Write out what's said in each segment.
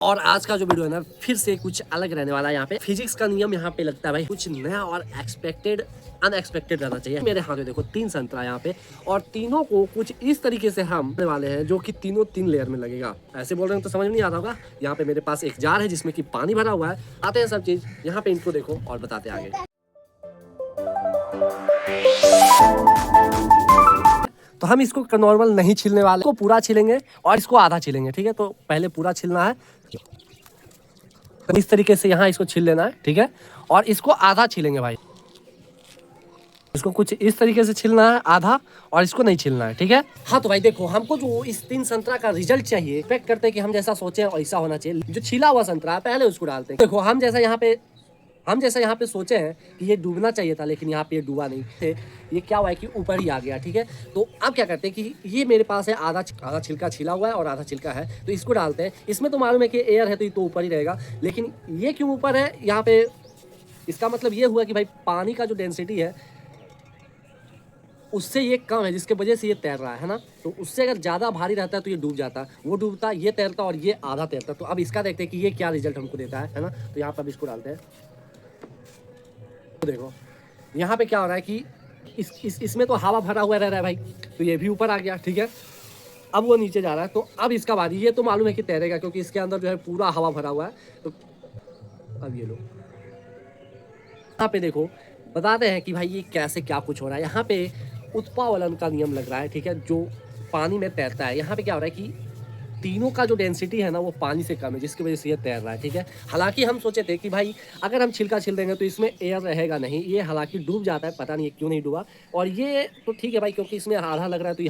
और आज का जो वीडियो है ना फिर से कुछ अलग रहने वाला है। यहाँ पे फिजिक्स का नियम यहाँ पे लगता है भाई कुछ नया और एक्सपेक्टेड अनएक्सपेक्टेड रहना चाहिए। मेरे हाथ में देखो 3 संतरा यहाँ पे, और तीनों को कुछ इस तरीके से हम करने वाले हैं जो कि तीनों 3 लेयर में लगेगा। ऐसे बोल रहे हैं तो समझ नहीं आता होगा। यहाँ पे मेरे पास एक जार है जिसमें कि पानी भरा हुआ है। आते हैं सब चीज यहाँ पे, इनको देखो और बताते हैं आगे। तो हम इसको नॉर्मल नहीं छीलने वाले, इसको पूरा छीलेंगे और इसको आधा छीलेंगे। ठीक है, तो पहले पूरा छीलना है। तो इस तरीके से यहाँ इसको छील लेना है। ठीक है, और इसको आधा छीलेंगे भाई। इसको कुछ इस तरीके से छीलना है आधा, और इसको नहीं छीलना है। ठीक है, हाँ तो भाई देखो, हमको जो इस 3 संतरा का रिजल्ट चाहिए, एक्सपेक्ट करते हैं कि हम जैसा सोचे वैसा होना चाहिए। जो छिला हुआ संतरा है पहले उसको डालते हैं। देखो हम जैसा यहाँ पे सोचे हैं कि ये डूबना चाहिए था, लेकिन यहाँ पे ये डूबा नहीं थे। ये क्या हुआ है कि ऊपर ही आ गया। ठीक है, तो अब क्या करते हैं कि ये मेरे पास है आधा छिलका छिला हुआ है और आधा छिलका है, तो इसको डालते हैं। इसमें तो मालूम है कि एयर है तो ये तो ऊपर ही रहेगा, लेकिन ये क्यों ऊपर है यहाँ पे, इसका मतलब ये हुआ कि भाई पानी का जो डेंसिटी है उससे ये कम है, जिसके वजह से ये तैर रहा है ना। तो उससे अगर ज़्यादा भारी रहता है तो ये डूब जाता, वो डूबता, ये तैरता और ये आधा तैरता। तो अब इसका देखते हैं कि ये क्या रिजल्ट हमको देता है ना। तो यहाँ पर अब इसको डालते हैं। तो देखो यहाँ पे क्या हो रहा है कि इसमें तो हवा भरा हुआ रह रहा है भाई, तो ये भी ऊपर आ गया। ठीक है, अब वो नीचे जा रहा है। तो अब इसका बारी, ये तो मालूम है कि तैरेगा क्योंकि इसके अंदर जो है पूरा हवा भरा हुआ है। तो अब ये लो, यहाँ पे देखो बताते हैं कि भाई ये कैसे क्या कुछ हो रहा है। यहाँ पे उत्पावलन का नियम लग रहा है। ठीक है, जो पानी में तैरता है। यहाँ पे क्या हो रहा है कि तीनों का जो डेंसिटी है ना वो पानी से कम है, जिसकी वजह से ये तैर रहा है। ठीक है, हालांकि हम सोचे थे कि भाई अगर हम छिलका छिल देंगे तो इसमें एयर रहेगा नहीं, ये हालांकि डूब जाता है, पता नहीं क्यों नहीं डूबा। और ये तो ठीक है भाई, क्योंकि इसमें आधा लग रहा है तो ये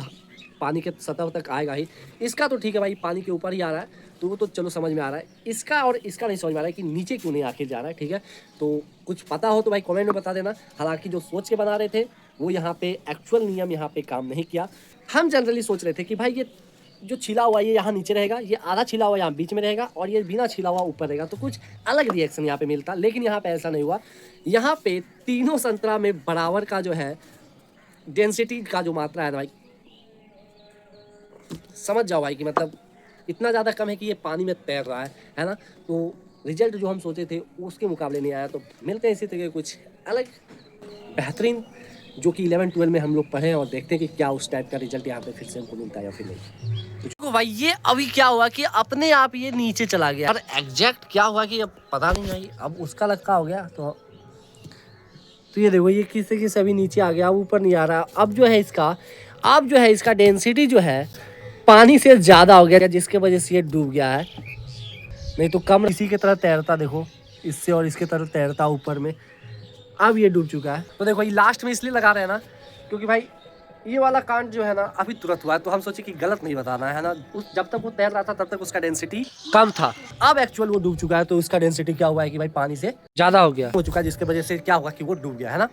पानी के सतह तक आएगा ही। इसका तो ठीक है भाई, पानी के ऊपर ही आ रहा है, तो वो तो चलो समझ में आ रहा है। इसका और इसका नहीं समझ में आ रहा है कि नीचे क्यों नहीं आखिर जा रहा है। ठीक है, तो कुछ पता हो तो भाई कमेंट में बता देना। हालांकि जो सोच के बना रहे थे वो यहाँ पे एक्चुअल नियम यहाँ पे काम नहीं किया। हम जनरली सोच रहे थे कि भाई ये जो छिला हुआ ये यहाँ नीचे रहेगा, ये आधा छिला हुआ यहाँ बीच में रहेगा, और ये बिना छिला हुआ ऊपर रहेगा, तो कुछ अलग रिएक्शन यहाँ पे मिलता। लेकिन यहाँ पे ऐसा नहीं हुआ। यहाँ पे तीनों संतरा में बराबर का जो है डेंसिटी का जो मात्रा है भाई, समझ जाओ भाई कि मतलब इतना ज़्यादा कम है कि ये पानी में तैर रहा है ना। तो रिजल्ट जो हम सोचे थे उसके मुकाबले नहीं आया। तो मिलते हैं इसी तरह कुछ अलग बेहतरीन, जो कि 11-12 में हम लोग पढ़े, और देखते हैं कि क्या उस टाइप का रिजल्ट यहाँ पे फिर से हमको मिलता है या फिर नहीं। तो भाई ये अभी क्या हुआ कि अपने आप ये नीचे चला गया, और एग्जैक्ट क्या हुआ कि अब पता नहीं भाई। अब उसका लक्का हो गया तो ये देखो ये किसी किसी अभी नीचे आ गया, ऊपर नहीं आ रहा। अब जो है इसका डेंसिटी जो है पानी से ज़्यादा हो गया, जिसके वजह से ये डूब गया है। नहीं तो कम इसी की तरह तैरता, देखो इससे और इसके तरह तैरता ऊपर में। अब ये डूब चुका है। तो देखो ये लास्ट में इसलिए लगा रहे हैं ना क्योंकि भाई ये वाला कांड जो है ना अभी तुरंत हुआ है, तो हम सोचे कि गलत नहीं बताना है ना। जब तक वो तैर रहा था तब तक उसका डेंसिटी कम था। अब एक्चुअल वो डूब चुका है, तो उसका डेंसिटी क्या हुआ है कि भाई पानी से ज़्यादा हो चुका है, जिसकी वजह से क्या हुआ कि वो डूब गया है ना।